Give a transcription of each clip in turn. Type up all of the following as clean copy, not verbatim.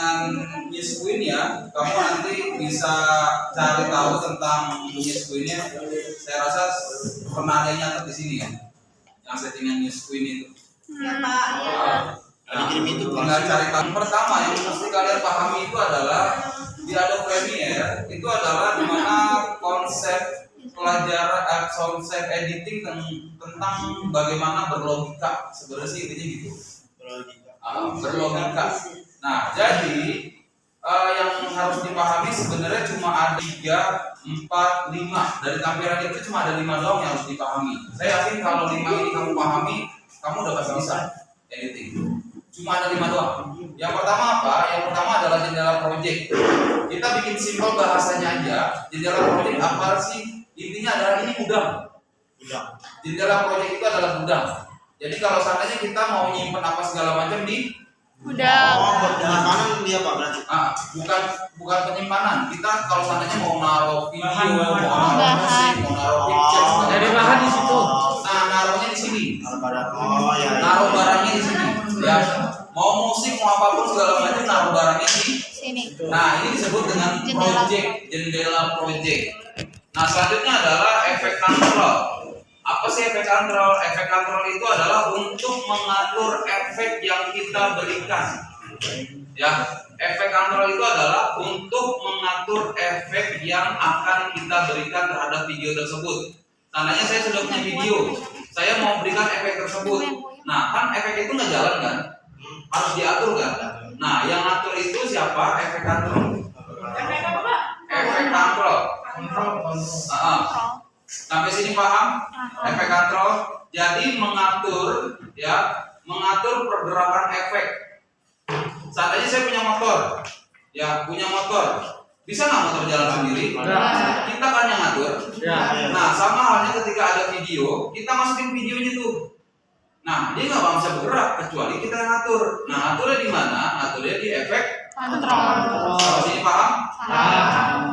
settingan Newsqueen ya, kamu nanti bisa cari tahu tentang Newsqueen-nya. Saya rasa pernah ada yang nyatet di sini ya, yang settingan Newsqueen itu. Ya Pak. Nah, tinggal cari tahu. Pertama yang mesti kalian pahami itu adalah di Adobe Premiere itu adalah dimana konsep pelajaran konsep editing tentang bagaimana berlogika, sebenarnya sih intinya gitu. Berlogika. Nah, jadi yang harus dipahami sebenarnya cuma ada 3, 4, 5. Dari tampilan itu cuma ada 5 doang yang harus dipahami. Saya yakin kalau 5 ini kamu pahami, kamu udah pasti bisa editing. Cuma ada 5 doang. Yang pertama apa? Yang pertama adalah jendela project. Kita bikin simpel bahasanya aja. Jendela project apa sih? Intinya adalah ini gudang. Jendela project itu adalah gudang. Jadi kalau seandainya kita mau nyimpen apa segala macam di Gudang. Penyimpanan dia Pak berarti. bukan penyimpanan. Kita kalau seandainya mau naruh video, mau naruh musik, mau naruh picture, Jadi bahan di situ. nah naruhnya di sini. Ya. Naruh barangnya di sini. Ya, mau musik, mau apapun segala macam naruh barangnya di Sini. Nah, ini disebut dengan project, jendela project. Nah, selanjutnya adalah efek control. Apa sih efek control? Efek control itu adalah untuk mengatur efek yang kita berikan. Ya, efek control itu adalah untuk mengatur efek yang akan kita berikan terhadap video tersebut. Tandanya saya sudah punya video, saya mau berikan efek tersebut. Nah, kan efek itu nggak jalan kan? Harus diatur kan? Nah, yang ngatur itu siapa? Efek control. Efek apa Pak? Efek control. Sampai sini paham? Efek control. Jadi mengatur, ya, mengatur pergerakan efek. Seandainya saya punya motor, ya, punya motor, bisa nggak motor jalan sendiri? Kita kan yang ngatur. Nah, sama halnya ketika ada video, kita masukin videonya tuh. Nah, dia nggak bisa bergerak kecuali kita yang ngatur. Nah, ngaturnya di mana? Ngaturnya di efek Kontrol. Sampai sini paham?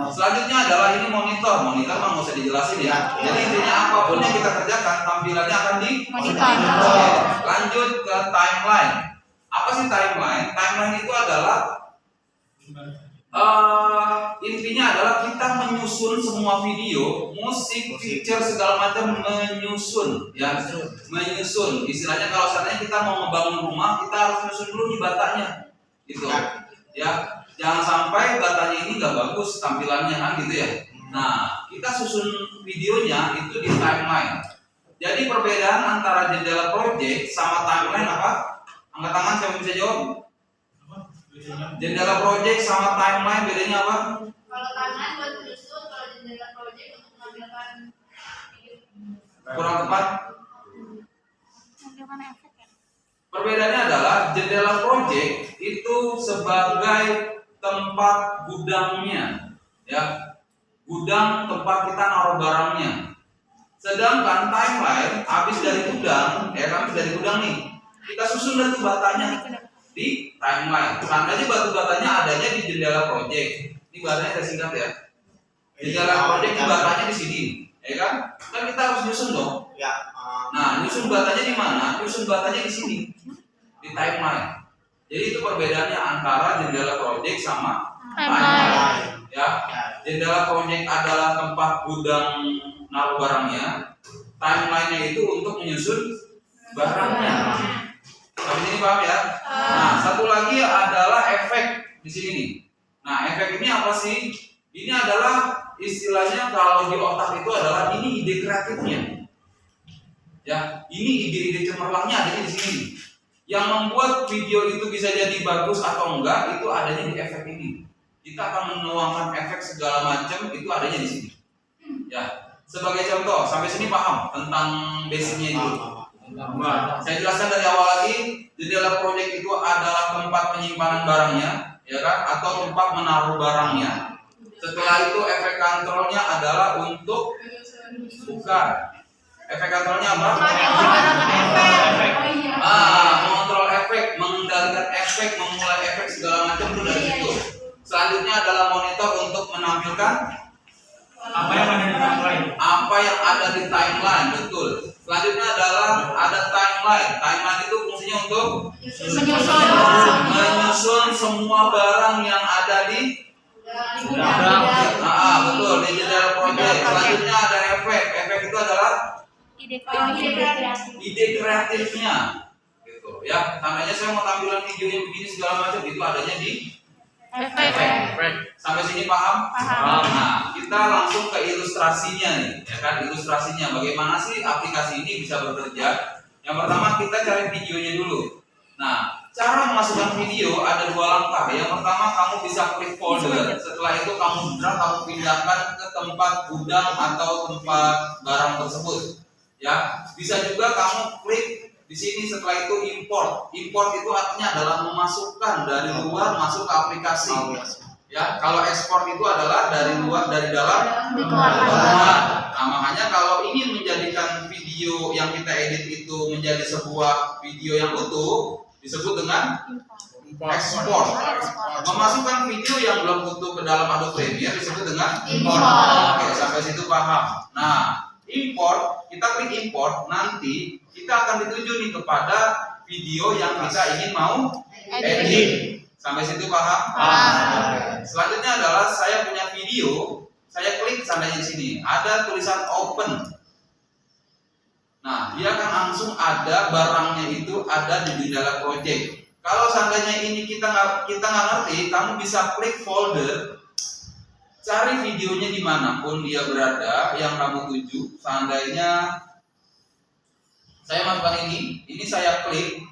Selanjutnya adalah ini monitor. Monitor mah nggak usah dijelasin ya. Jadi intinya apapun yang kita kerjakan, tampilannya akan di Monitor. Oke, lanjut ke timeline. Apa sih timeline? Timeline itu adalah intinya adalah kita menyusun semua video, musik, picture segala macam menyusun, ya, menyusun. Istilahnya kalau seandainya kita mau ngebangun rumah, kita harus menyusun dulu nih batanya, gitu. Ya, jangan sampai batanya ini nggak bagus tampilannya kan, gitu ya. Nah, kita susun videonya itu di timeline. Jadi perbedaan antara jendela project sama timeline apa? Angkat tangan siapa bisa jawab? Jendela project sama timeline bedanya apa? Kalau tangan buat menyusun, kalau jendela project untuk mengambilkan Kurang tepat. mengambilkan efek ya. Perbedaannya adalah jendela project itu sebagai tempat gudangnya, ya, gudang tempat kita naruh barangnya. Sedangkan timeline habis dari gudang, ya kan, habis dari gudang nih, kita susun batu batanya di timeline. Tandanya batu batanya adanya di jendela project. Ini batanya saya singkat ya. Jendela project ini batanya di sini, ya kan? Kan kita harus nyusun dong. Nah, nyusun batanya di mana? Nyusun batanya di sini, di timeline. Jadi itu perbedaannya antara jendela project sama timeline. Ya, jendela project adalah tempat gudang naruh barangnya. Timeline-nya itu untuk menyusun barangnya. Sampai sini paham ya? Nah, satu lagi adalah efek di sini nih. Nah, efek ini apa sih? Ini adalah istilahnya kalau di otak itu adalah ini ide kreatifnya. Ya, ini ide-ide cemerlangnya adanya di sini. Yang membuat video itu bisa jadi bagus atau enggak itu adanya di efek ini. Kita akan menuangkan efek segala macam itu adanya di sini. Ya, sebagai contoh, sampai sini paham tentang basicnya itu. Saya jelaskan dari awal lagi, jendela project itu adalah tempat penyimpanan barangnya, ya kan, atau tempat menaruh barangnya. Setelah itu efek kontrolnya adalah untuk bukan. Efek kontrolnya apa? Mengontrol efek, mengendalikan efek, memulai efek segala macam itu dari situ. Selanjutnya adalah monitor untuk menampilkan Apa yang ada di timeline? apa yang ada di timeline, betul. Selanjutnya adalah ada timeline. Timeline itu fungsinya untuk menyusun semua barang yang ada di betul di jendela proyek. Selanjutnya ada efek. Efek itu adalah ide kreatifnya, gitu ya. Tandanya saya mau tampilan video yang begini segala macam itu adanya di efek. Sampai sini paham? Nah, kita langsung ke ilustrasinya nih, ya kan? Ilustrasinya bagaimana sih aplikasi ini bisa bekerja? Yang pertama kita cari videonya dulu. Nah, cara memasukkan video ada 2 langkah. Yang pertama kamu bisa klik folder. Setelah itu kamu drag, kamu pindahkan ke tempat gudang atau tempat barang tersebut. Ya, bisa juga kamu klik di sini. Setelah itu import. Import itu artinya adalah memasukkan dari luar masuk ke aplikasi. Ya, kalau ekspor itu adalah dari luar, dari dalam ke luar. Nah, makanya kalau ingin menjadikan video yang kita edit itu menjadi sebuah video yang utuh, disebut dengan ekspor. Memasukkan video yang belum utuh ke dalam Adobe Premiere disebut dengan import. Oke, sampai situ paham. Nah, import, kita klik import, nanti kita akan dituju nih kepada video yang kita ingin mau edit. Sampai situ paham? Selanjutnya adalah saya punya video, saya klik seandainya di sini ada tulisan open. Nah, dia akan langsung ada barangnya itu ada di jendela project. Kalau seandainya ini kita nggak ngerti, kamu bisa klik folder, cari videonya dimanapun dia berada yang kamu tuju. Seandainya saya masukkan ini saya klik,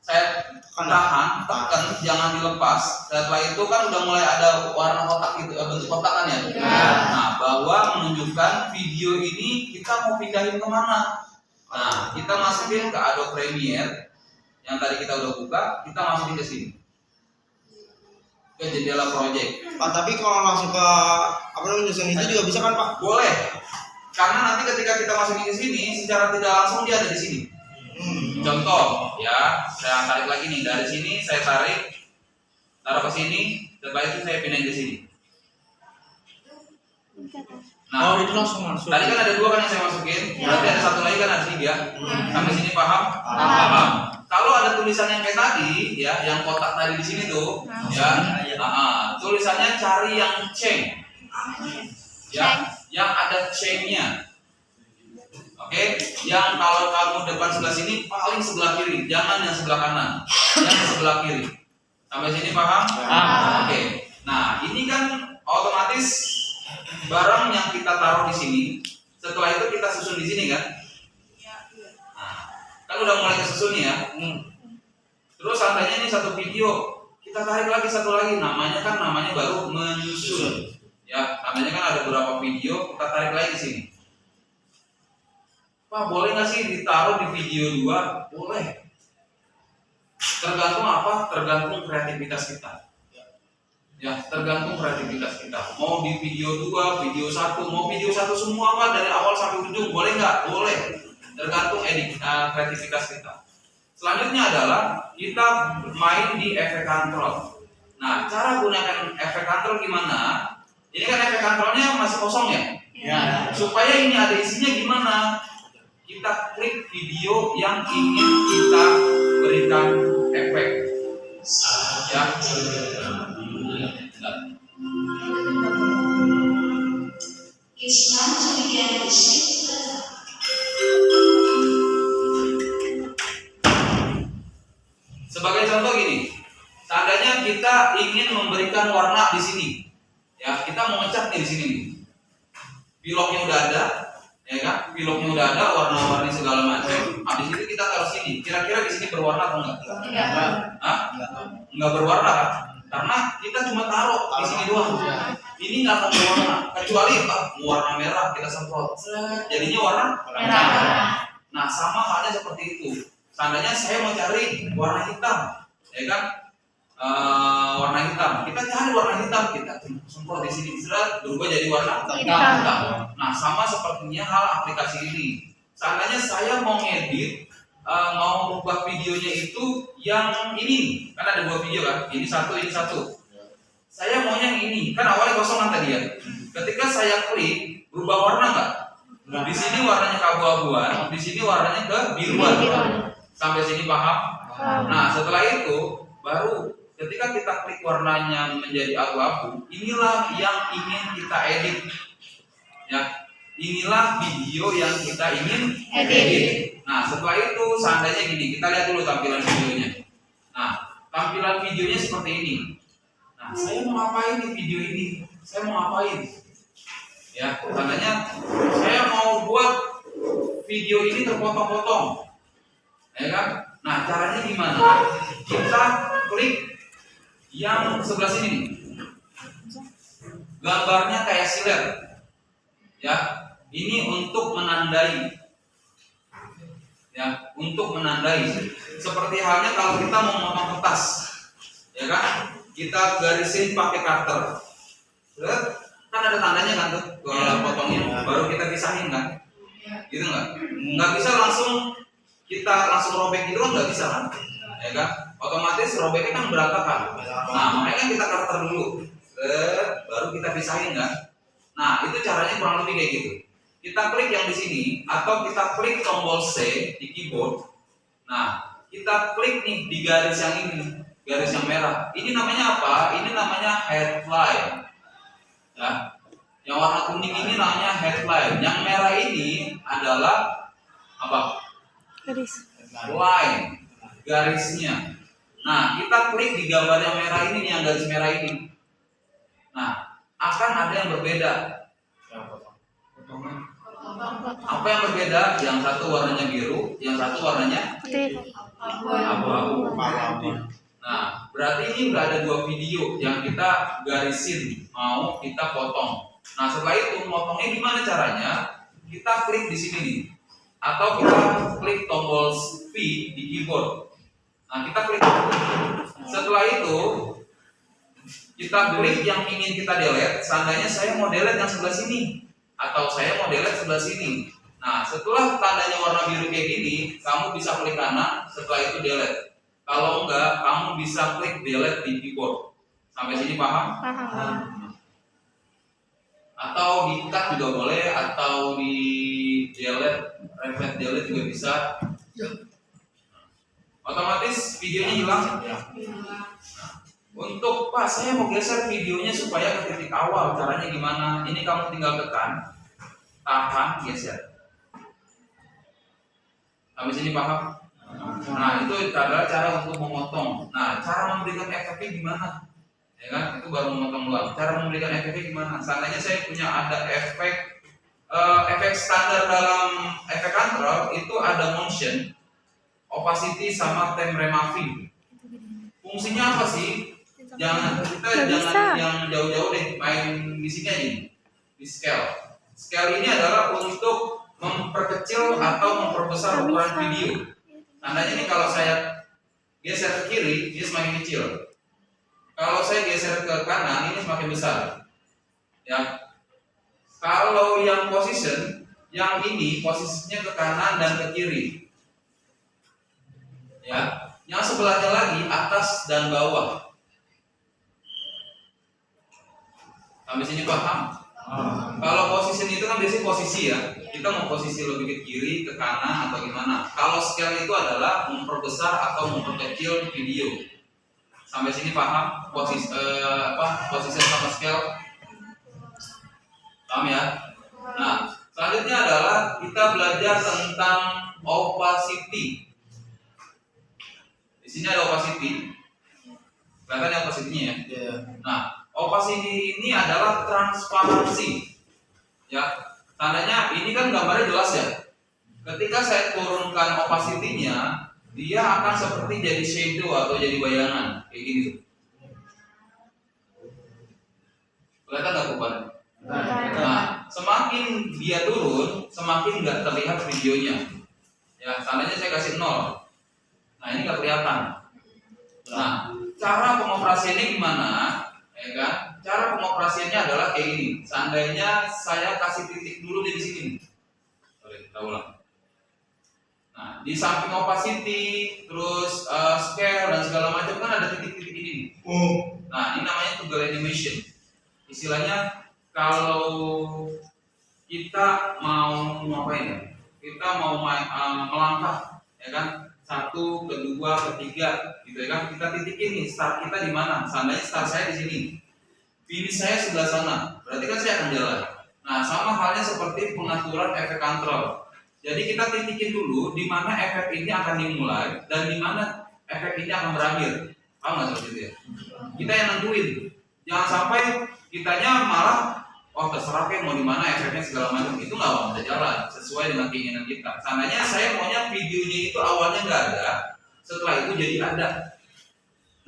saya tekan, jangan dilepas. Setelah itu kan udah mulai ada warna kotak gitu, bentuk kotak kan ya. Nah, bahwa menunjukkan video ini kita mau pindahin kemana. Nah, kita masukin ke Adobe Premiere yang tadi kita udah buka, kita masukin ke sini, ke jendela project. Pak, tapi kalau masuk ke nyusun itu juga bisa kan Pak? Boleh, karena nanti ketika kita masukin ke sini, secara tidak langsung dia ada di sini. Contoh, ya, saya tarik lagi nih dari sini, saya taruh ke sini, setelah itu saya pindahin ke sini. Nah, itu langsung masuk. tadi kan ada 2 kan yang saya masukin, berarti ada 1 lagi kan ada 3. Sampai sini paham? Paham. Kalau ada tulisan yang kayak tadi, ya, yang kotak tadi di sini tuh, ya, tulisannya cari yang chain, ya, yang ada chainnya. Oke, yang kalau kamu depan sebelah sini paling sebelah kiri, jangan yang sebelah kanan, yang sebelah kiri. Sampai sini paham? Oke. Nah, ini kan otomatis barang yang kita taruh di sini. Setelah itu kita susun di sini kan? Nah, kan udah mulai kesusun ya. Terus seandainya ini satu video, kita tarik lagi satu lagi, namanya baru menyusun. Ya, namanya kan ada beberapa video, kita tarik lagi ke sini. Pak, boleh nggak sih ditaruh di video 2? Boleh. Tergantung apa? Tergantung kreativitas kita. Ya, tergantung kreativitas kita. Mau di video 2, video 1, mau video 1 semua Pak dari awal sampai ujung, boleh nggak? Boleh. Tergantung kreativitas kita. Selanjutnya adalah kita main di efek control. Nah, cara gunakan efek control gimana? Ini kan efek controlnya masih kosong ya? Supaya ini ada isinya gimana? Kita klik video yang ingin kita berikan efek. Ya. Sebagai contoh gini, seandainya kita ingin memberikan warna di sini, ya kita mau ngecat nih di sini. Piloknya udah ada. Ya kan, piloknya udah ada, warna-warni segala macam. Habis itu kita taruh sini. Kira-kira di sini berwarna atau enggak? Enggak berwarna kan? Karena kita cuma taruh di sini doang. Ini nggak akan berwarna, kecuali warna merah kita semprot. Jadinya warna merah. Nah, sama halnya seperti itu. Seandainya saya mau cari warna hitam, ya kan? Warna hitam. Kita cari warna hitam, kita semprot di sini berubah jadi warna hitam. Nah, sama sepertinya hal aplikasi ini. Seandainya saya mau ngedit, mau merubah videonya itu yang ini, kan ada 2 video kan? Ini satu. Saya mau yang ini, kan awalnya kosong kan tadi ya. Ketika saya klik, berubah warna nggak? Di sini warnanya keabu-abuan, di sini warnanya kebiruan. Sampai sini paham? Nah, setelah itu baru ketika kita klik warnanya menjadi abu-abu, inilah yang ingin kita edit. Ya, inilah video yang kita ingin edit. Nah, setelah itu seandainya gini, kita lihat dulu tampilan videonya. Nah, tampilan videonya seperti ini. Nah, saya mau ngapain nih video ini? Saya mau ngapain? Ya, seandainya saya mau buat video ini terpotong-potong. Ya kan? Nah, caranya gimana? Kita klik yang sebelah sini nih. Gambarnya kayak silet. Ya, ini untuk menandai. Ya, untuk menandai. Seperti halnya kalau kita mau memotong kertas. Ya kan? Kita garisin pakai cutter. Kan ada tandanya kan tuh kalau potongnya, baru kita pisahin kan? Gitu nggak bisa langsung kita robek gitu kan, nggak bisa kan? Ya kan? Otomatis robeknya kan berantakan. Nah, makanya kita cutter dulu, baru kita pisahin kan? Nah, itu caranya kurang lebih kayak gitu. Kita klik yang di sini atau kita klik tombol C di keyboard. Nah, kita klik nih di garis yang ini, garis yang merah. Ini namanya apa? Ini namanya headline. Ya, yang warna kuning ini namanya headline. Yang merah ini adalah apa? Garis. Line, garisnya. Nah, kita klik di gambar yang merah ini nih, yang garis merah ini. Nah, akan ada yang berbeda. Apa yang berbeda? Yang satu warnanya biru, yang satu warnanya Putih. abu-abu. Nah, berarti ini udah ada dua video yang kita garisin, mau kita potong. Nah, setelah itu motongnya gimana caranya? Kita klik di sini nih, atau kita klik tombol V di keyboard. Nah, kita klik. Setelah itu kita klik yang ingin kita delete. Seandainya saya mau delete yang sebelah sini, atau saya mau delete sebelah sini. Nah, setelah tandanya warna biru kayak gini, kamu bisa klik kanan. Setelah itu delete. Kalau enggak, kamu bisa klik delete di keyboard. Sampai sini paham? Paham. Atau di cut juga boleh, atau di delete, reflect delete juga bisa. Otomatis videonya hilang. Untuk Pak, saya mau geser videonya supaya ke titik awal. Caranya gimana? Ini kamu tinggal tekan, tahan, geser. Sampai sini paham? Nah, itu adalah cara untuk memotong. Nah, cara memberikan efeknya gimana? Ya kan? Itu baru memotong doang. Cara memberikan efeknya gimana? Seandainya saya punya ada efek standar dalam efek control itu ada motion, opacity sama time remapping. Fungsinya apa sih? Jangan yang jauh-jauh deh, main di sini aja. Di scale. Scale ini adalah untuk memperkecil atau memperbesar ukuran video. Tandanya nih, kalau saya geser ke kiri, dia semakin kecil. Kalau saya geser ke kanan, ini semakin besar. Ya. Kalau yang position, yang ini posisinya ke kanan dan ke kiri. Ya. Yang sebelahnya lagi atas dan bawah. Sampai sini paham? Kalau position itu kan biasanya posisi ya. Kita mau posisi lebih ke kiri, ke kanan atau gimana. Kalau scale itu adalah memperbesar atau memperkecil video. Sampai sini paham? Posisi sama scale. Paham ya? Nah, selanjutnya adalah kita belajar tentang opacity. Di sini ada opacity. Kelihatan ya opacity-nya ya? Nah, opacity ini adalah transparansi. Ya, tandanya ini kan gambarnya jelas ya. Ketika saya turunkan opacity-nya, dia akan seperti jadi shadow atau jadi bayangan kayak gini tuh. Kelihatan nggak perubahannya? Nah, semakin dia turun, semakin nggak terlihat videonya. Ya, tandanya saya kasih 0. Nah, ini nggak kelihatan. Nah, cara pengoperasiannya gimana? Ya kan? Cara pengoperasiannya adalah kayak gini. Seandainya saya kasih titik dulu di sini. Oke, kita ulang. Nah, di samping opacity, terus scale dan segala macam kan ada titik-titik ini. Nah, ini namanya toggle animation. Istilahnya kalau kita mau ngapain ya? Kita mau melangkah, ya kan? 1, kedua, ketiga, gitu ya kan? Kita titikin nih start kita di mana? Seandainya start saya di sini, finish saya sebelah sana, berarti kan saya akan jalan. Nah, sama halnya seperti pengaturan efek kontrol. Jadi kita titikin dulu di mana efek ini akan dimulai dan di mana efek ini akan berakhir. Paham nggak seperti itu ya? Kita yang nentuin. Jangan sampai kitanya malah terserah kayak mau di mana efeknya segala macam, itu nggak bakal bisa jalan sesuai dengan keinginan kita. Seandainya saya maunya videonya itu awalnya nggak ada, setelah itu jadi ada.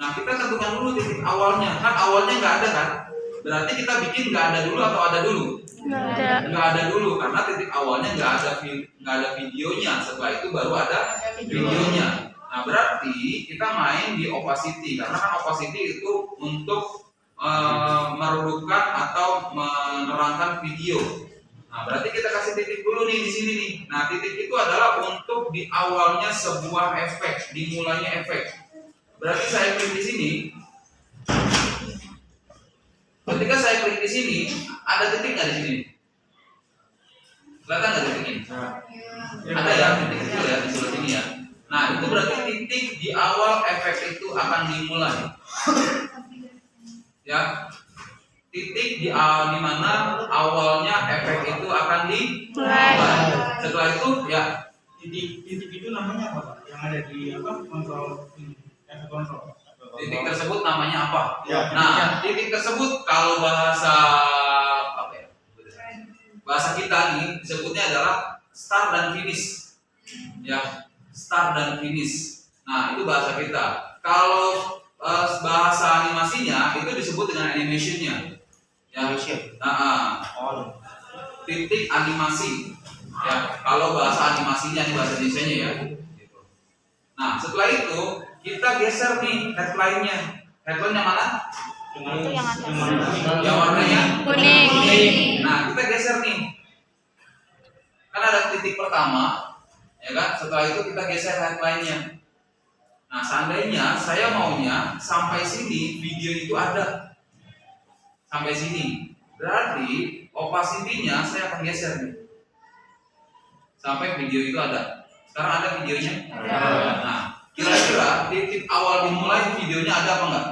Nah, kita tentukan dulu titik awalnya. Kan awalnya nggak ada kan? Berarti kita bikin nggak ada dulu atau ada dulu? Nggak ada dulu, karena titik awalnya nggak ada videonya. Setelah itu baru ada videonya. Nah, berarti kita main di opacity, karena kan opacity itu untuk meredupkan atau menerangkan video. Nah, berarti kita kasih titik dulu nih di sini nih. Nah, titik itu adalah untuk di awalnya sebuah efek, dimulainya efek. Berarti saya klik di sini. Ketika saya klik di sini, ada titik nggak di sini? Kelihatan nggak titik ini? Ada ya, titik kecil ya di sebelah sini ya. Nah, itu berarti titik di awal efek itu akan dimulai. Ya, titik di mana awalnya efek itu akan dimulai. Setelah itu ya, titik itu namanya apa, Pak? Yang ada di kontrol efek kontrol. titik tersebut namanya apa? Ya, Nah, titik tersebut kalau bahasa bahasa kita nih disebutnya adalah start dan finish. Ya, start dan finish. Nah, itu bahasa kita. Kalau bahasa animasinya itu disebut dengan animationnya. Ya, titik animasi. Ya, kalau bahasa animasinya ini bahasa Indonesianya ya. Gitu. Nah, setelah itu kita geser nih headline-nya. Headline yang mana? Yang warnanya kuning. Nah, kita geser nih. Kan ada titik pertama, ya kan? Setelah itu kita geser headline-nya. Nah, seandainya saya maunya sampai sini video itu ada. Sampai sini. Berarti opacity-nya saya akan geser nih. Sampai video itu ada. Sekarang ada videonya? Ada. Nah, kira-kira titik awal dimulai videonya ada apa enggak?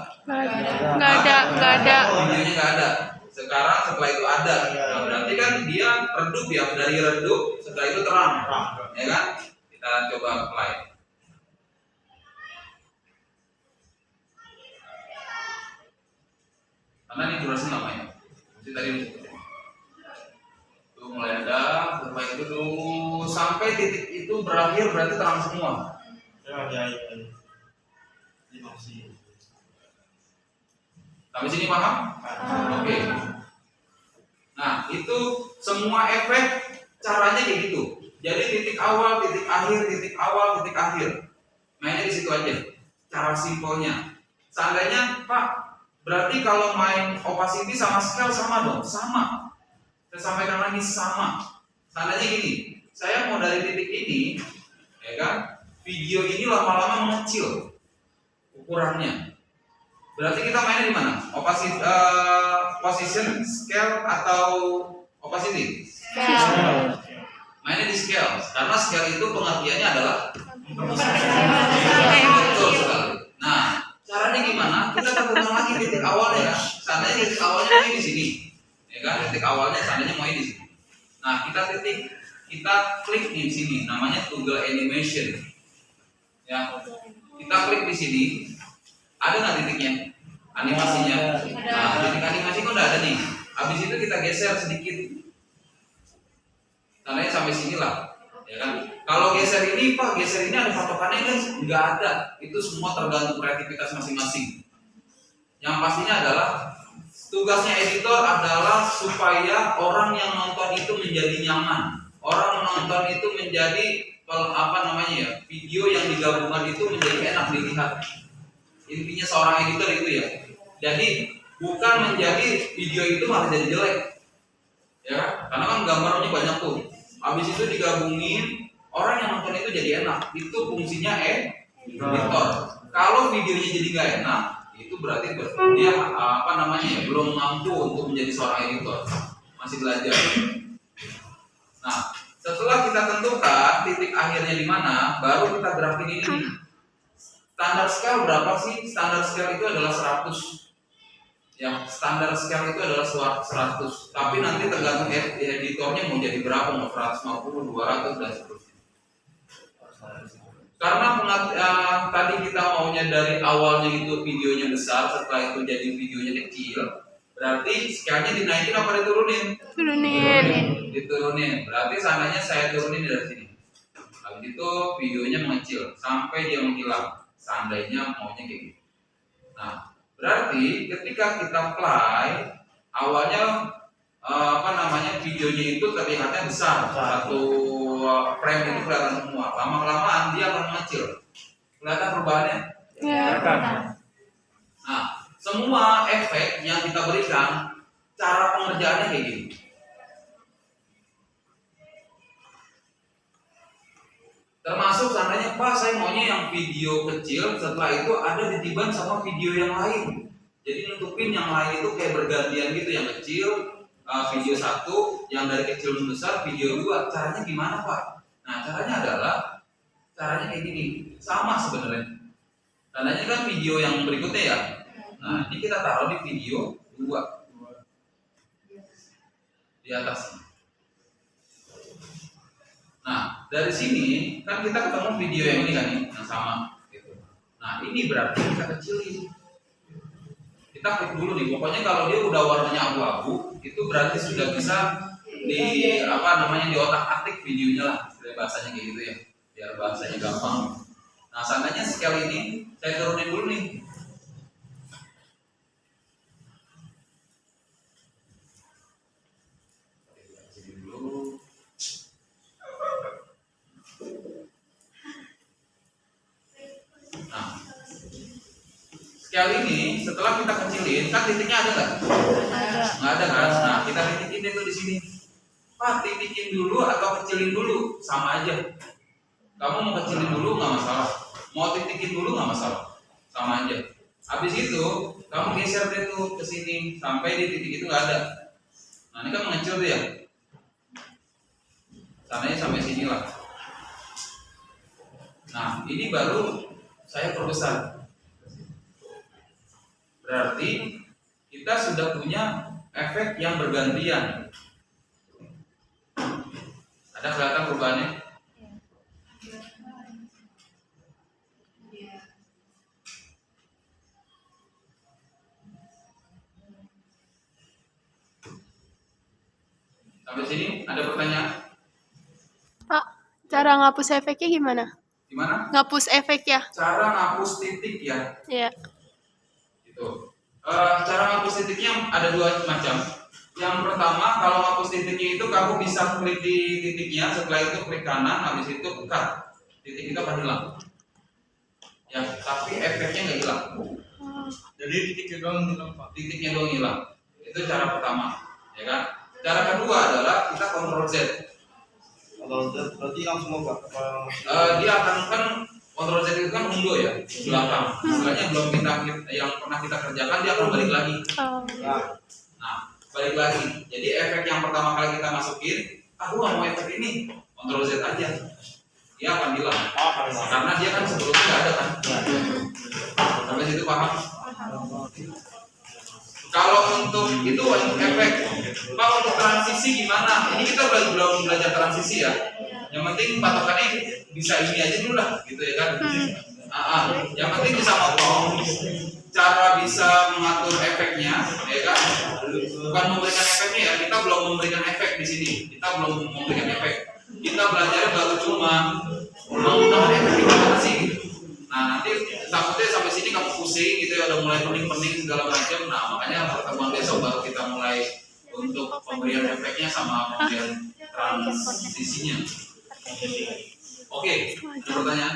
Nggak ada. Videonya nggak ada. Sekarang setelah itu ada. Nah, berarti kan dia redup ya, dari redup setelah itu terang. Ya kan? Kita coba apply. Karena ini durasi namanya. Jadi tadi tuh mulai ada, setelah itu tuh sampai titik itu berakhir berarti terang semua. Ya. Sampai sini paham? Oke. Nah, itu semua efek caranya kayak gitu. Jadi titik awal, titik akhir, titik awal, titik akhir. Mainnya di situ aja. Cara simpelnya. Seandainya, Pak, berarti kalau main opacity sama scale sama dong? Sama. Saya sampaikan lagi sama. Seandainya gini, saya mau dari titik ini, ya kan? Video ini lama-lama mengecil ukurannya. Berarti kita mainnya di mana? Opacity, position, scale atau opacity? Scale. Mainnya di scale, karena scale itu pengertiannya adalah betul sekali. Nah, caranya gimana? Kita tentukan lagi titik awalnya. Seandainya titik awalnya mau di sini, ya kan? Titik awalnya seandainya mau di sini. Nah, kita klik di sini, namanya toggle animation. Ya, kita klik di sini. Ada nggak titiknya? Animasinya. Nah, titik animasi kan udah ada nih. Habis itu kita geser sedikit. Caranya sampai sini lah, ya kan? Kalau geser ini, Pak, geser ini ada patokannya guys? Nggak ada. Itu semua tergantung kreativitas masing-masing. Yang pastinya adalah tugasnya editor adalah supaya orang yang nonton itu menjadi nyaman. Orang menonton itu menjadi video yang digabungkan itu menjadi enak dilihat. Intinya seorang editor itu ya. Jadi bukan menjadi video itu malah jadi jelek. Ya, karena kan gambarnya banyak tuh. Habis itu digabungin, orang yang nonton itu jadi enak. Itu fungsinya editor. Kalau videonya jadi nggak enak, itu berarti dia belum mampu untuk menjadi seorang editor. Masih belajar. Nah, setelah kita tentukan titik akhirnya di mana, baru kita grafin ini nih. Standar scale berapa sih? Standar scale itu adalah 100. Ya, standar scale itu adalah 100. Tapi nanti tergantung editornya mau jadi berapa, mau 150, 200 dan seterusnya. Karena tadi kita maunya dari awalnya itu videonya besar, setelah itu jadi videonya kecil, berarti scale-nya dinaikin apa diturunin? Turunin. Diturunin. Berarti seandainya saya turunin dari sini. Habis itu videonya mengecil sampai dia menghilang. Seandainya maunya kayak gitu. Nah, berarti ketika kita play, awalnya videonya itu terlihatnya besar. Satu frame itu kelihatan semua. Lama-kelamaan dia akan mengecil. Kelihatan perubahannya? Ya. Nah, semua efek yang kita berikan, cara pengerjaannya kayak gini. Termasuk seandainya Pak, saya maunya yang video kecil, setelah itu ada ditiban sama video yang lain. Jadi nutupin yang lain itu kayak bergantian gitu, yang kecil video 1, yang dari kecil membesar video 2. Caranya gimana Pak? Nah, caranya adalah kayak gini, sama sebenarnya. Tandanya kan video yang berikutnya ya. Nah, ini kita taruh di video 2 di atas. Nah, dari sini kan kita ketemu video yang ini kan nih, yang sama gitu. Nah, ini berarti kita kecilin. Kita klik dulu nih. Pokoknya kalau dia udah warnanya abu-abu, itu berarti sudah bisa di di otak-atik videonya lah. Bahasanya kayak gitu ya. Biar bahasanya gampang. Nah, seandainya sekali ini saya turunin dulu nih. Nah, sekali ini setelah kita kecilin, kan titiknya ada nggak? Nggak ada kan? Nah, kita titikin itu di sini. Pak, titikin dulu atau kecilin dulu, sama aja. Kamu mau kecilin dulu nggak masalah, mau titikin dulu nggak masalah, sama aja. Habis itu kamu geser deh tuh ke sini sampai di titik itu nggak ada. Nah, ini kan mengecil tuh ya. Sananya sampai sini lah. Nah, ini baru saya perbesar. Berarti kita sudah punya efek yang bergantian. Ada kelihatan perubahannya? Sampai sini ada pertanyaan? Pak, cara ngapus efeknya gimana? Gimana? Ngapus efek ya? Cara ngapus titik ya. Iya. Gitu. Cara ngapus titiknya ada 2 macam. Yang pertama, kalau ngapus titiknya itu kamu bisa klik di titiknya, setelah itu klik kanan, habis itu cut. Titik itu akan hilang. Ya, tapi efeknya nggak hilang. Jadi titiknya doang hilang Pak. Titiknya doang hilang. Itu cara pertama, ya kan? Cara kedua adalah kita Ctrl Z. Kalau berarti langsung mau Pak? Dia akan kan Ctrl Z itu kan undo ya, belakang. Istilahnya belum yang pernah kita kerjakan, dia akan balik lagi. Oh. Nah, balik lagi. Jadi efek yang pertama kali kita masukin, aku nggak mau efek ini, Ctrl Z aja. Dia akan hilang. Karena dia kan sebelumnya nggak ada kan. Sampai situ paham? Kalau untuk itu untuk efek, Pak, untuk transisi gimana? Ini kita belum belajar transisi ya. Yang penting patokannya bisa ini aja dulu lah, gitu ya kan? Yang penting bisa motong. Cara bisa mengatur efeknya, ya kan? Bukan memberikan efeknya ya. Kita belum memberikan efek di sini. Kita belum memberikan efek. Kita belajar baru cuma menggunakan efek gimana sih? Nah, nanti takutnya sampai sini kamu pusing gitu ya, udah mulai pening-pening segala macam. Nah, makanya pertemuan besok baru kita mulai untuk pemberian efeknya sama pemberian transisinya. Oke, ada pertanyaan?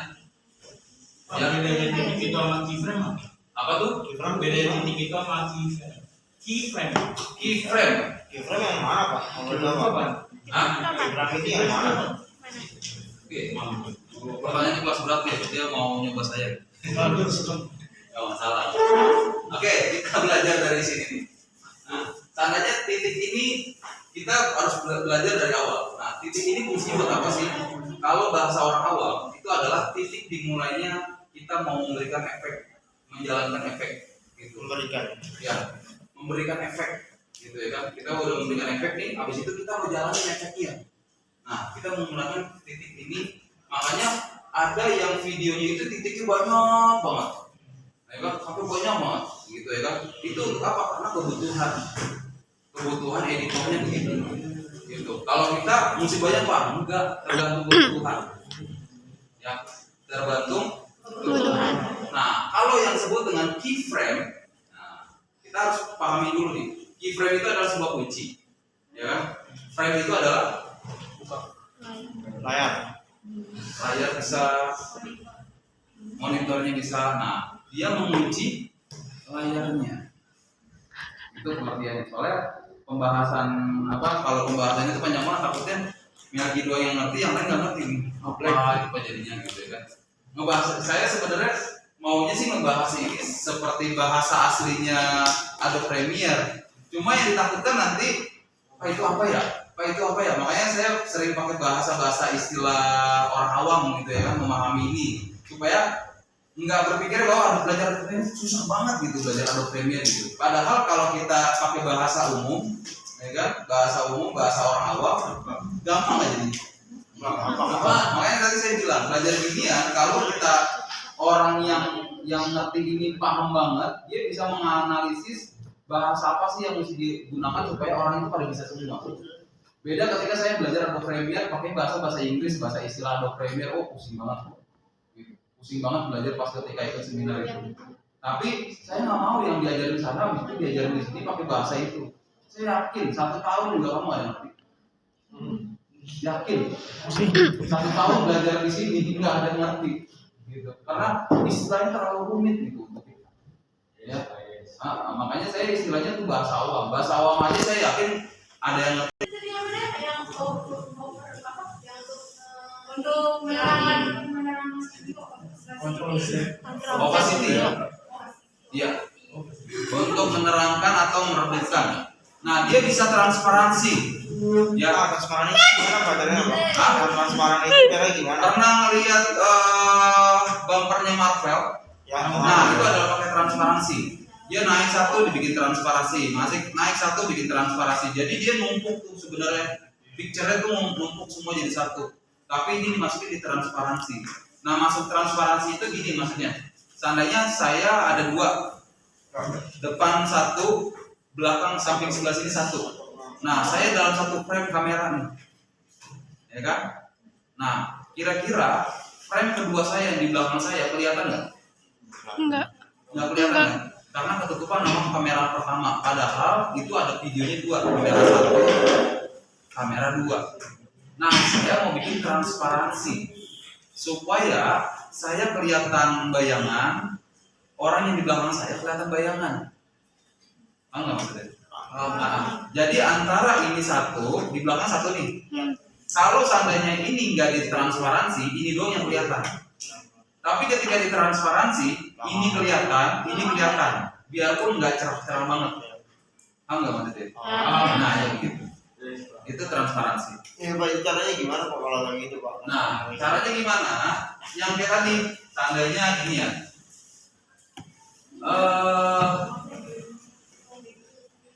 Ya, beda titik itu sama keyframe. Apa tuh? Beda titik itu sama keyframe. Keyframe. Keyframe yang mana Pak? Apa? Hah? Keyframe itu yang mana? Oke. Pertanyaannya kelas berat ya, dia mau nyoba saya. Gak masalah. Oke, kita belajar dari sini. Nah, tandanya titik ini kita harus belajar dari awal. Nah, titik ini fungsinya buat apa sih? Kalau bahasa orang awam itu adalah titik dimulainya kita mau memberikan efek, menjalankan efek, gitu. Memberikan efek, gitu ya kan? Kita udah memberikan efek nih, habis itu kita mau jalanin efeknya. Nah, kita menggunakan titik ini, makanya ada yang videonya itu titiknya banyak banget, ya kan? Sampai banyak banget, gitu ya kan? Itu untuk apa? Karena kebutuhan editornya begitu. Gitu. Kalau kita mesti banyak Pak, enggak, tergantung kebutuhan. Ya, tergantung kebutuhan. Nah, kalau yang disebut dengan keyframe, nah, kita harus pahami dulu nih. Keyframe itu adalah sebuah kunci. Ya kan? Frame itu adalah layar bisa, monitornya bisa. Nah, dia mengunci layarnya. Itu pengertiannya. Soalnya pembahasan kalau pembahasannya itu panjang banget, takutnya Miyagi doang yang ngerti, yang lain nggak ngerti apa jadinya gitu ya kan. Saya sebenarnya maunya sih ngebahas ini seperti bahasa aslinya Adobe Premiere. Cuma yang ditakutkan nanti itu apa ya? Makanya saya sering pakai bahasa istilah orang awam gitu ya kan, memahami ini supaya nggak berpikir bahwa belajar Adobe Premiere susah banget gitu, belajar Adobe Premiere gitu. Padahal kalau kita pakai bahasa umum, ya kan, bahasa orang awam, gampang aja jadi. Makanya tadi saya bilang belajar ginian, kalau kita orang yang ngerti ini paham banget, dia bisa menganalisis bahasa apa sih yang mesti digunakan supaya orang itu pada bisa semua. Beda ketika saya belajar Adobe Premiere pakai bahasa Inggris, bahasa istilah Adobe Premiere, pusing banget. Pusing banget belajar pas ketika ikut seminar itu. Tapi saya nggak mau yang diajarin di sana, itu diajarin di sini pakai bahasa itu. Saya yakin 1 tahun juga kamu ada ngerti. Yakin. 1 tahun belajar di sini nggak ada ngerti. Gitu. Karena istilahnya terlalu rumit gitu. Ya. Makanya saya istilahnya itu bahasa awam. Bahasa awam aja saya yakin ada yang ngerti. Untuk menerangkan Opacity. Iya. Untuk menerangkan atau meredupkan. Nah, dia bisa transparansi. Ya, transparan itu gimana pacarnya? Transparan itu kayak gimana? Pernah ngelihat bumpernya Marvel? Ya. Nah, itu adalah pakai transparansi. Dia naik satu dibikin transparansi, masih naik satu bikin transparansi. Jadi dia numpuk tuh sebenarnya. Picture-nya tuh numpuk semua jadi satu. Tapi ini dimasukin di transparansi. Nah, masuk transparansi itu gini maksudnya. Seandainya saya ada 2, depan 1, belakang samping sebelah sini 1. Nah, saya dalam 1 frame kamera nih, ya kan? Nah, kira-kira frame kedua saya yang di belakang saya kelihatan nggak? Enggak. Nggak kelihatan kan? Karena ketutupan nama kamera pertama. Padahal itu ada videonya 2, kamera 1, kamera 2. Nah, saya mau bikin transparansi supaya saya kelihatan bayangan, orang yang di belakang saya kelihatan bayangan. Paham nggak maksudnya? Jadi antara ini 1, di belakang 1 nih. Kalau seandainya ini nggak ditransparansi, ini doang yang kelihatan. Tapi ketika ditransparansi, ini kelihatan, biarpun nggak cerah-cerah banget. Paham nggak maksudnya? Nah, ya gitu. Itu transparansi. Ya, Pak, caranya gimana Pak kalau kayak gitu Pak? Nah, caranya gimana? Yang kayak tadi, tandanya gini ya.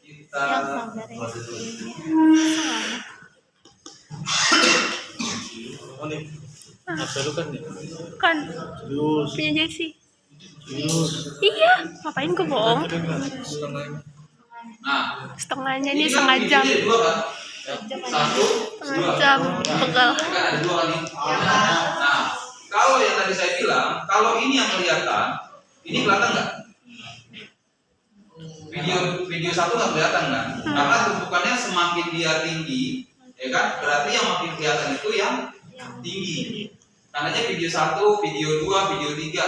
Kita Kan punya Jesse. Iya, ngapain gue bohong? Nah, Setengahnya nih ini kan 1/2 jam. videonya 2 kan? 1, 1/2 jam. Pegal. Kan ada 2 kan nih. Nah, kalau yang tadi saya bilang, kalau ini yang kelihatan, ini kelihatan nggak? Video 1 nggak kelihatan kan? Karena tumpukannya semakin dia tinggi, ya kan? Berarti yang makin kelihatan itu yang tinggi. Tandanya video 1, video 2, video 3.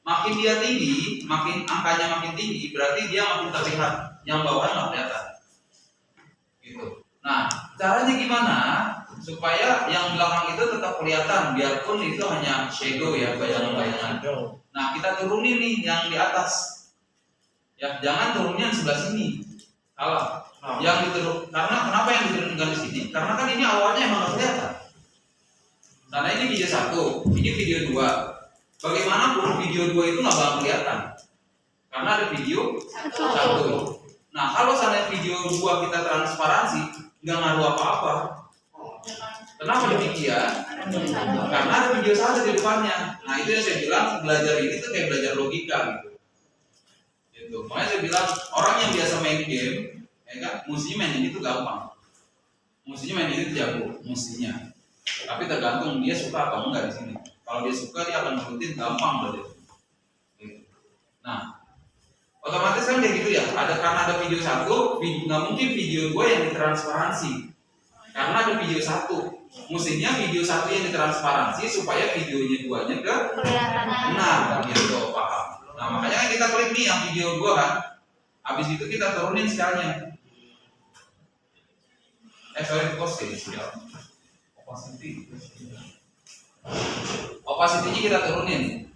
Makin dia tinggi, makin angkanya makin tinggi, berarti dia makin terlihat. Yang bawahnya nggak kelihatan. Gitu. Nah, caranya gimana supaya yang belakang itu tetap kelihatan, biarpun itu hanya shadow ya, bayangan-bayangan. Nah, kita turunin nih yang di atas. Ya, jangan turunnya di sebelah sini. Salah. Nah. Yang diturun, karena kenapa yang diturunkan di sini? Karena kan ini awalnya emang nggak kelihatan. Karena ini video 1, ini video 2. Bagaimanapun video 2 itu nggak bakal kelihatan. Karena ada video 1. Nah, kalau sana video 2 kita transparansi, nggak ngaruh apa-apa. Kenapa demikian? Karena ada video 1 di depannya. Nah, itu yang saya bilang belajar ini tuh kayak belajar logika gitu. Gitu. Makanya saya bilang orang yang biasa main game, ya kan, mestinya main ini tuh gampang. Mestinya main ini tuh jago, mestinya. Tapi tergantung dia suka atau enggak di sini. Kalau dia suka dia akan ngikutin gampang belajar. Gitu. Nah, otomatis kan kayak gitu ya. Karena ada video 1, nggak mungkin video 2 yang ditransparansi. Karena ada video 1. Mestinya video 1 yang ditransparansi supaya videonya 2-nya ke nah, gitu, paham. Nah, makanya kan kita klik nih yang video 2 kan. Habis itu kita turunin skalanya. Opacity-nya kita turunin.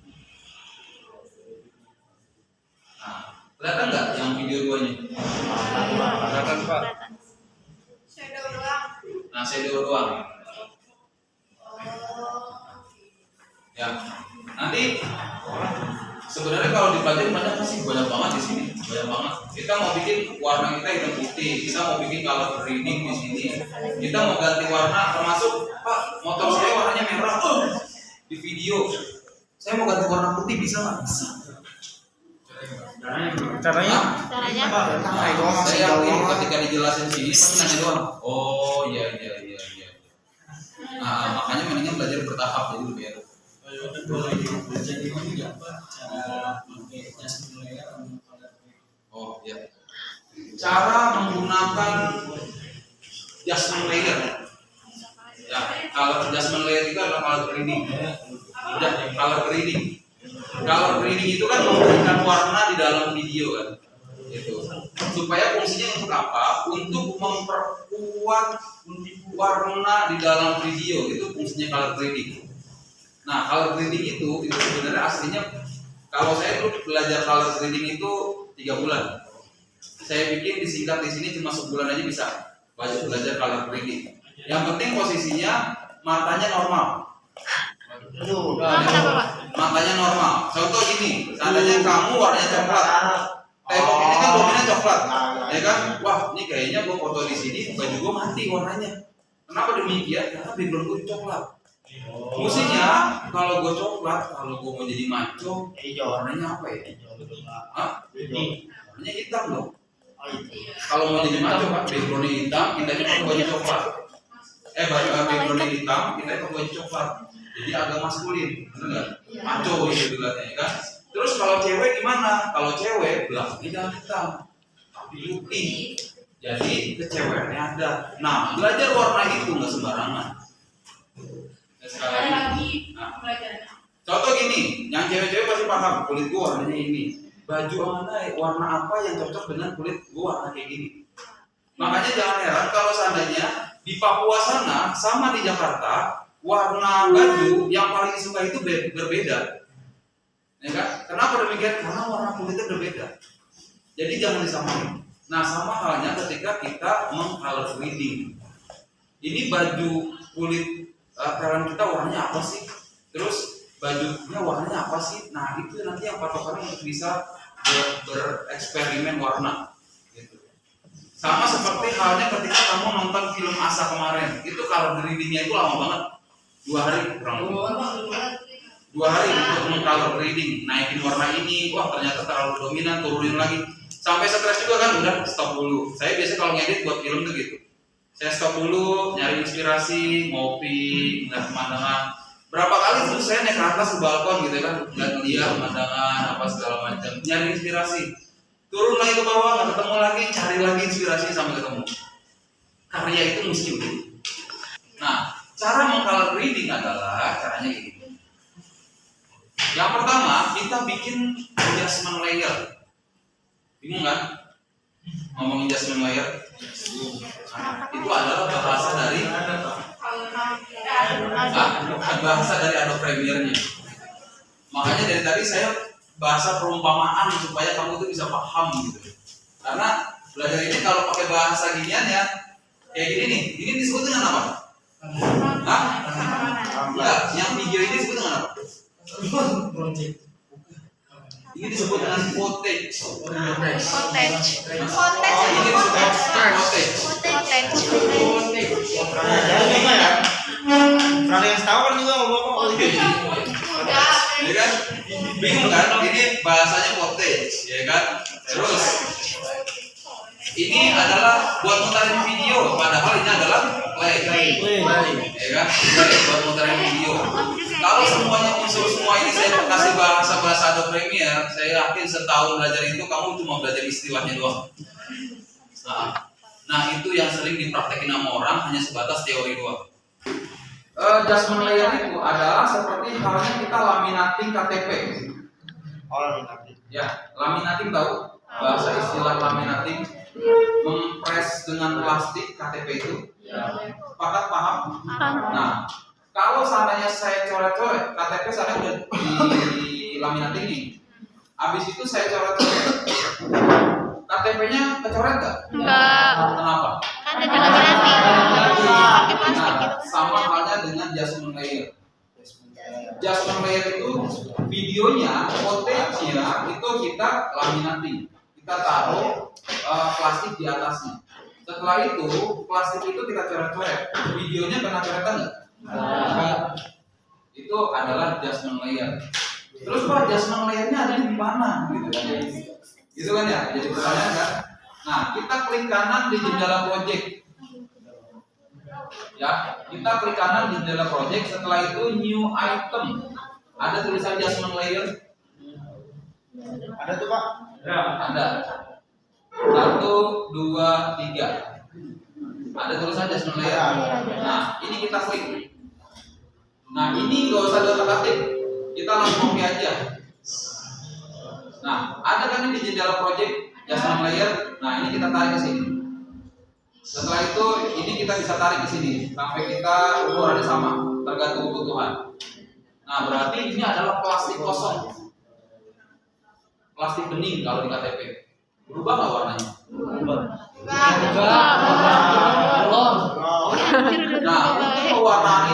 Nah, kelihatan nggak yang video 2-nya? Kelihatan Pak. Shadow doang. Nah, shadow doang. Ya, nanti sebenarnya kalau dipelajari banyak sih, banyak banget di sini, banyak banget. Kita mau bikin warna kita hitam putih, kita mau bikin color grading di sini, kita mau ganti warna, termasuk Pak, motor saya warnanya merah di video, saya mau ganti warna putih bisa nggak? Bisa. Caranya? Saya ketika dijelasin sini pasti nanya doang. Oh iya. Nah, makanya mendingan belajar bertahap dulu biar. Oh ya. Cara menggunakan adjustment layer. Ya, kalau adjustment layer itu adalah color grading. Udah, color grading. Color grading itu kan memberikan warna di dalam video kan. Itu. Supaya fungsinya untuk apa? Untuk memperkuat warna di dalam video. Itu fungsinya color grading. Nah, color grading itu sebenarnya aslinya kalau saya dulu belajar color grading itu 3 bulan. Saya bikin disingkat di sini cuma sebulan aja bisa belajar color grading. Yang penting posisinya matanya normal. Matanya normal. Contoh gini, seandainya kamu warnanya coklat, tembok ini kan dominan coklat, ya kan? Wah, ini kayaknya gua foto di sini baju gua mati warnanya. Kenapa demikian? Karena background gua coklat. Mestinya kalau gue coklat, kalau gue mau jadi maco, warnanya apa ya? Hah? Warnanya hitam dong. Kalau mau jadi maco kan backgroundnya hitam, kita pakai baju coklat. Backgroundnya hitam, kita pakai baju coklat. Jadi agak maskulin, benar nggak? Maco gitu katanya kan. Terus kalau cewek gimana? Kalau cewek belakangnya jangan hitam, tapi putih. Jadi kecewaannya ada. Nah, belajar warna itu nggak sembarangan. Sekali lagi, contoh gini, yang cewek-cewek pasti paham kulit gua warnanya ini. Baju warna apa yang cocok dengan kulit gua warna kayak gini. Makanya jangan heran kalau seandainya di Papua sana sama di Jakarta warna baju yang paling disuka itu berbeda. Ya kan? Kenapa demikian? Karena warna kulitnya berbeda. Jadi jangan disamain. Nah, sama halnya ketika kita meng-color grading. Ini baju kulit talent kita warnanya apa sih? Terus bajunya warnanya apa sih? Nah, itu nanti yang patokannya untuk bisa bereksperimen warna. Gitu. Sama seperti halnya ketika kamu nonton film Asa kemarin, itu color gradingnya itu lama banget, 2 hari kurang lebih. 2 hari untuk meng-color grading, naikin warna ini, wah ternyata terlalu dominan, turunin lagi. Sampai stres juga kan, udah stop dulu. Saya biasa kalau ngedit buat film tuh gitu. Saya stop dulu, nyari inspirasi, ngopi, ngeliat pemandangan. Berapa kali tuh saya naik ke atas ke balkon gitu kan, lihat pemandangan apa segala macam, nyari inspirasi. Turun lagi ke bawah, nggak ketemu lagi, cari lagi inspirasi sampai ketemu. Karya itu mesti unik. Nah, cara meng-color grading adalah caranya gini. Yang pertama, kita bikin adjustment layer. Bingung kan? Ngomong adjustment layer? Nah, itu adalah bahasa dari Adobe Premiere-nya. Makanya dari tadi saya bahasa perumpamaan supaya kamu itu bisa paham gitu. Karena Belajar ini kalau pakai bahasa ginian ya, kayak gini nih. Ini disebut dengan apa? Hah? Enggak, yang video ini disebut dengan apa? Project. Ini disebut dengan footage. Footage. Ini disebut footage. Jangan juga ya. Pernah yang tahu kan juga ngomong apa? Ya kan? Bingung kan? Ini bahasanya footage, ya kan? Terus ini adalah buat mutarin video, padahal ini adalah play, ya kan? Play buat mutarin video. Kalau semuanya unsur semua ini saya kasih bahasa Adobe Premiere, saya yakin setahun belajar itu kamu cuma belajar istilahnya doang. Nah itu yang sering dipraktekin sama orang hanya sebatas teori doang. Adjustment layer itu adalah seperti halnya kita laminating KTP. Ya, laminating tahu bahasa istilah laminating, mempres dengan plastik KTP itu. Sepakat paham? Nah, kalau seandainya saya coret-coret, KTP saya udah di laminating nih. Habis itu saya coret-coret. KTP-nya kecoret nggak? Enggak. Kenapa? Kan ada laminasi. Pakai plastik Nah, gitu. sama halnya dengan adjustment layer. Adjustment layer itu videonya, footage-nya itu kita laminating. Kita taruh plastik di atasnya. Setelah itu, plastik itu kita coret-coret. Videonya kena coretan nggak? Enggak. Itu adalah adjustment layer. Terus Pak, adjustment layernya ada di mana? Gitu kan? Gitu kan ya? Jadi pertanyaan kan? Nah, kita klik kanan di jendela project. Ya, kita klik kanan di jendela project. Setelah itu new item. Ada tulisan adjustment layer. Ada tuh Pak. Ya, ada. 1, 2, 3. Ada tulisan adjustment layer. Nah, ini kita klik. Nah, ini nggak usah diotak-atik. Kita langsung copy aja. Nah, ada kan di jendela project adjustment layer. Nah, ini kita tarik ke sini. Setelah itu, ini kita bisa tarik ke sini sampai kita ukurannya sama, tergantung kebutuhan. Nah, berarti ini adalah plastik kosong. Plastik bening kalau di KTP. Berubah nggak warnanya? Nah, untuk pewarnaan